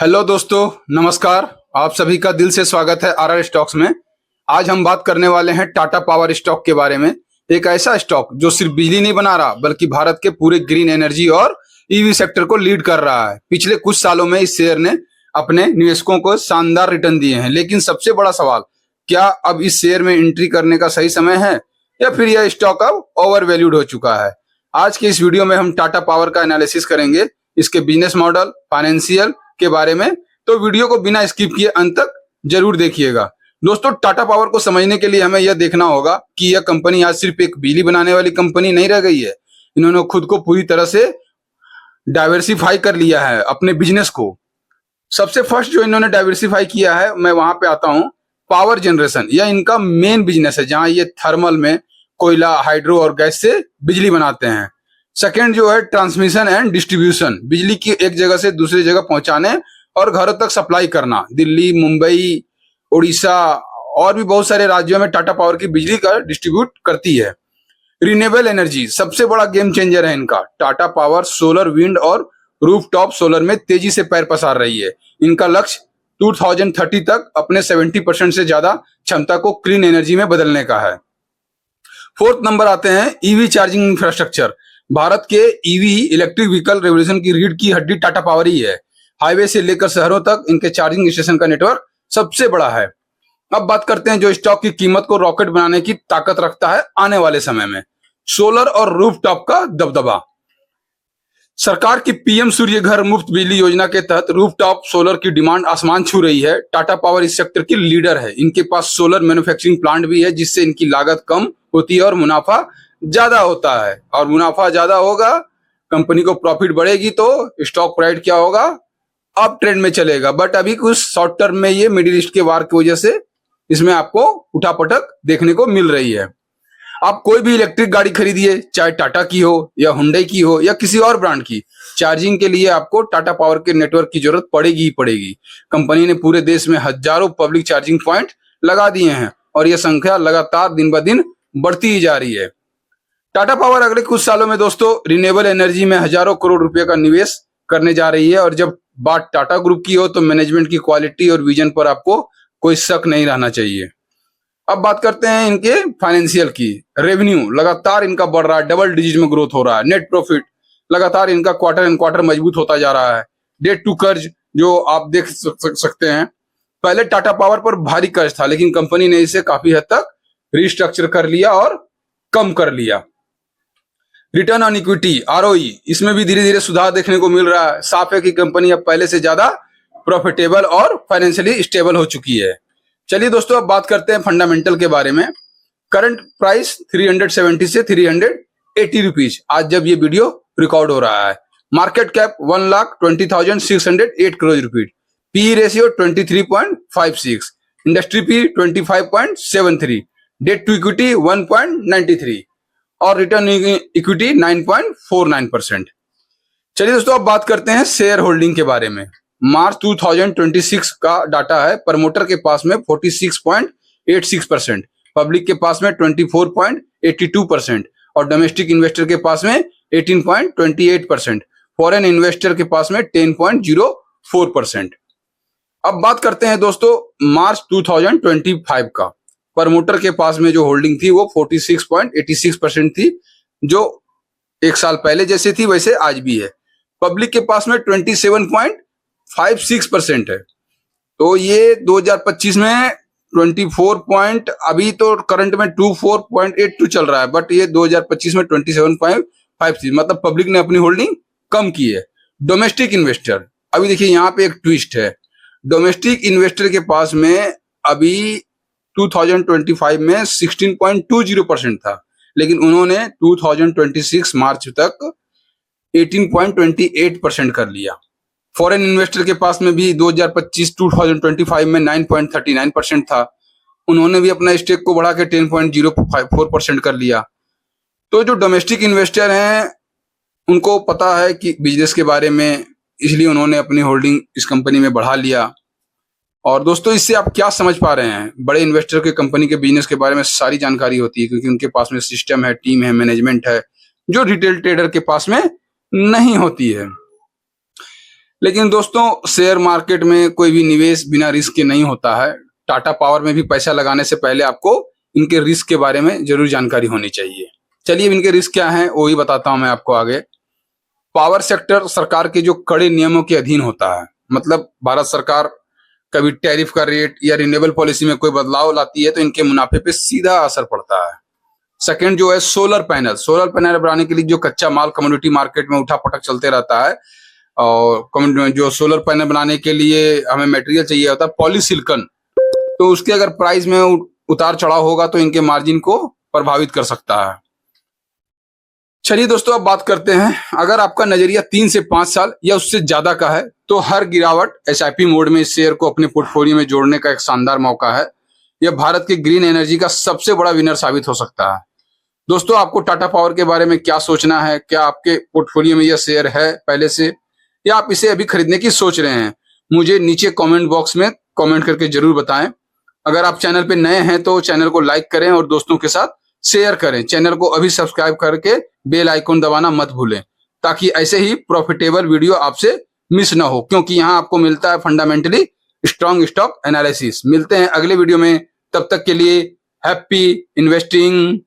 Hello दोस्तों, नमस्कार। आप सभी का दिल से स्वागत है आरआर स्टॉक्स में। आज हम बात करने वाले हैं टाटा पावर स्टॉक के बारे में। एक ऐसा स्टॉक जो सिर्फ बिजली नहीं बना रहा बल्कि भारत के पूरे ग्रीन एनर्जी और ईवी सेक्टर को लीड कर रहा है। पिछले कुछ सालों में इस शेयर ने अपने निवेशकों को शानदार रिटर्न दिए हैं, लेकिन सबसे बड़ा सवाल, क्या अब इस शेयर में एंट्री करने का सही समय है या फिर यह स्टॉक अब ओवर वैल्यूड हो चुका है। आज के इस वीडियो में हम टाटा पावर का एनालिसिस करेंगे, इसके बिजनेस मॉडल, फाइनेंशियल के बारे में। तो वीडियो को बिना स्किप किए अंत तक जरूर देखिएगा। दोस्तों, टाटा पावर को समझने के लिए हमें यह देखना होगा कि यह कंपनी आज सिर्फ एक बिजली बनाने वाली कंपनी नहीं रह गई है। इन्होंने खुद को पूरी तरह से डाइवर्सिफाई कर लिया है अपने बिजनेस को। सबसे फर्स्ट जो इन्होंने डाइवर्सिफाई किया है, मैं वहां पे आता हूं, पावर जनरेशन। यह इनका मेन बिजनेस है, जहां ये थर्मल में कोयला, हाइड्रो और गैस से बिजली बनाते हैं। सेकेंड जो है ट्रांसमिशन एंड डिस्ट्रीब्यूशन, बिजली की एक जगह से दूसरी जगह पहुंचाने और घरों तक सप्लाई करना। दिल्ली, मुंबई, उड़ीसा और भी बहुत सारे राज्यों में टाटा पावर की बिजली का डिस्ट्रीब्यूट करती है। रिन्यूएबल एनर्जी सबसे बड़ा गेम चेंजर है इनका। टाटा पावर सोलर, विंड और रूफटॉप सोलर में तेजी से पैर पसार रही है। इनका लक्ष्य 2030 तक अपने 70% से ज्यादा क्षमता को क्लीन एनर्जी में बदलने का है। फोर्थ नंबर आते हैं ईवी चार्जिंग इंफ्रास्ट्रक्चर। भारत के ईवी इलेक्ट्रिक व्हीकल रेवोल्यूशन की रीढ़ की हड्डी टाटा पावर ही है। हाईवे से लेकर शहरों तक इनके चार्जिंग स्टेशन का नेटवर्क सबसे बड़ा है। अब बात करते हैं जो स्टॉक की कीमत को रॉकेट बनाने की ताकत रखता है आने वाले समय में। सोलर और रूफटॉप का दबदबा। सरकार की पीएम सूर्य घर मुफ्त बिजली योजना के तहत रूफटॉप सोलर की डिमांड आसमान छू रही है। टाटा पावर इस सेक्टर की लीडर है। इनके पास सोलर मैन्युफैक्चरिंग प्लांट भी है, जिससे इनकी लागत कम होती है और मुनाफा ज्यादा होता है। और मुनाफा ज्यादा होगा, कंपनी को प्रॉफिट बढ़ेगी तो स्टॉक प्राइस क्या होगा, अप ट्रेंड में चलेगा। बट अभी कुछ शॉर्ट टर्म में ये मिडिल ईस्ट के वार की वजह से इसमें आपको उठापटक देखने को मिल रही है। आप कोई भी इलेक्ट्रिक गाड़ी खरीदिए, चाहे टाटा की हो या हुंडई की हो या किसी और ब्रांड की, चार्जिंग के लिए आपको टाटा पावर के नेटवर्क की जरूरत पड़ेगी ही पड़ेगी। कंपनी ने पूरे देश में हजारों पब्लिक चार्जिंग पॉइंट लगा दिए हैं और यह संख्या लगातार दिन ब दिन बढ़ती ही जा रही है। टाटा पावर अगले कुछ सालों में दोस्तों रिन्यूएबल एनर्जी में हजारों करोड़ रुपए का निवेश करने जा रही है। और जब बात टाटा ग्रुप की हो तो मैनेजमेंट की क्वालिटी और विजन पर आपको कोई शक नहीं रहना चाहिए। अब बात करते हैं इनके फाइनेंशियल की। रेवेन्यू लगातार इनका बढ़ रहा है, डबल डिजिट में ग्रोथ हो रहा है। नेट प्रॉफिट लगातार इनका क्वार्टर एंड क्वार्टर मजबूत होता जा रहा है। डेट टू कर्ज जो आप देख सकते हैं, पहले टाटा पावर पर भारी कर्ज था, लेकिन कंपनी ने इसे काफी हद तक रिस्ट्रक्चर कर लिया और कम कर लिया। रिटर्न ऑन इक्विटी आरओई, इसमें भी धीरे धीरे सुधार देखने को मिल रहा है। साफ है कि कंपनी अब पहले से ज्यादा प्रॉफिटेबल और फाइनेंशियली स्टेबल हो चुकी है। चलिए दोस्तों, अब बात करते हैं फंडामेंटल के बारे में। करंट प्राइस 370 से 380 रुपीज आज जब ये वीडियो रिकॉर्ड हो रहा है। Market cap 1,20,608 crore rupees. P ratio 23.56, industry P 25.73, debt to equity 1.93 और रिटर्न इक्विटी 9.49%। चलिए दोस्तों, अब बात करते हैं शेयर होल्डिंग के बारे में। मार्च 2026 का डाटा है। प्रमोटर के पास में 46.86%, पब्लिक के पास में 24.82% और डोमेस्टिक इन्वेस्टर के पास में 18.28%, फॉरेन इन्वेस्टर के पास में 10.04%। अब बात करते हैं दोस्तों मार्च 2025 का। प्रमोटर के पास में जो होल्डिंग थी वो 46.86% थी, जो एक साल पहले जैसे थी वैसे आज भी है। पब्लिक के पास में 27.56% है। तो ये 2025 में 24 अभी तो करंट में 24.82 चल रहा है, बट ये 2025 में 27.56, मतलब पब्लिक ने अपनी होल्डिंग कम की है। डोमेस्टिक इन्वेस्टर, अभी देखिए यहाँ पे एक ट्विस्ट है। डोमेस्टिक इन्वेस्टर के पास में अभी 2025 में 16.20% था, लेकिन उन्होंने 2026 मार्च तक 18.28% कर लिया। फॉरेन इन्वेस्टर के पास में भी 2025 में 9.39% था, उन्होंने भी अपना स्टेक को बढ़ा के 10.04% कर लिया। तो जो डोमेस्टिक इन्वेस्टर हैं उनको पता है कि बिजनेस के बारे में, इसलिए उन्होंने अपनी होल्डिंग इस कंपनी में बढ़ा लिया। और दोस्तों, इससे आप क्या समझ पा रहे हैं, बड़े इन्वेस्टर के कंपनी के बिजनेस के बारे में सारी जानकारी होती है, क्योंकि उनके पास में सिस्टम है, टीम है, मैनेजमेंट है, जो रिटेल ट्रेडर के पास में नहीं होती है। लेकिन दोस्तों शेयर मार्केट में कोई भी निवेश बिना रिस्क के नहीं होता है। टाटा पावर में भी पैसा लगाने से पहले आपको इनके रिस्क के बारे में जरूर जानकारी होनी चाहिए। चलिए अब इनके रिस्क क्या हैं वो ही बताता हूं मैं आपको आगे। पावर सेक्टर सरकार के जो कड़े नियमों के अधीन होता है, मतलब भारत सरकार कभी टैरिफ का रेट या रिन्यूएबल पॉलिसी में कोई बदलाव लाती है तो इनके मुनाफे पे सीधा असर पड़ता है। सेकंड जो है सोलर पैनल बनाने के लिए जो कच्चा माल कम्युनिटी मार्केट में उठापटक चलते रहता है, और जो सोलर पैनल बनाने के लिए हमें मटेरियल चाहिए होता है पॉलीसिलिकॉन, तो उसके अगर प्राइस में उतार चढ़ाव होगा तो इनके मार्जिन को प्रभावित कर सकता है। चलिए दोस्तों अब बात करते हैं, अगर आपका नजरिया 3 से 5 साल या उससे ज्यादा का है तो हर गिरावट एसआईपी मोड में इस शेयर को अपने पोर्टफोलियो में जोड़ने का एक शानदार मौका है। यह भारत के ग्रीन एनर्जी का सबसे बड़ा विनर साबित हो सकता है। दोस्तों आपको टाटा पावर के बारे में क्या सोचना है? क्या आपके पोर्टफोलियो में यह शेयर है पहले से, या आप इसे अभी खरीदने की सोच रहे हैं? मुझे नीचे कमेंट बॉक्स में कमेंट करके जरूर बताएं। अगर आप चैनल पे नए हैं तो चैनल को लाइक करें और दोस्तों के साथ शेयर करें। चैनल को अभी सब्सक्राइब करके बेल आइकन दबाना मत भूलें, ताकि ऐसे ही प्रॉफिटेबल वीडियो आपसे मिस ना हो, क्योंकि यहाँ आपको मिलता है फंडामेंटली स्ट्रॉन्ग स्टॉक एनालिसिस। मिलते हैं अगले वीडियो में, तब तक के लिए हैप्पी इन्वेस्टिंग।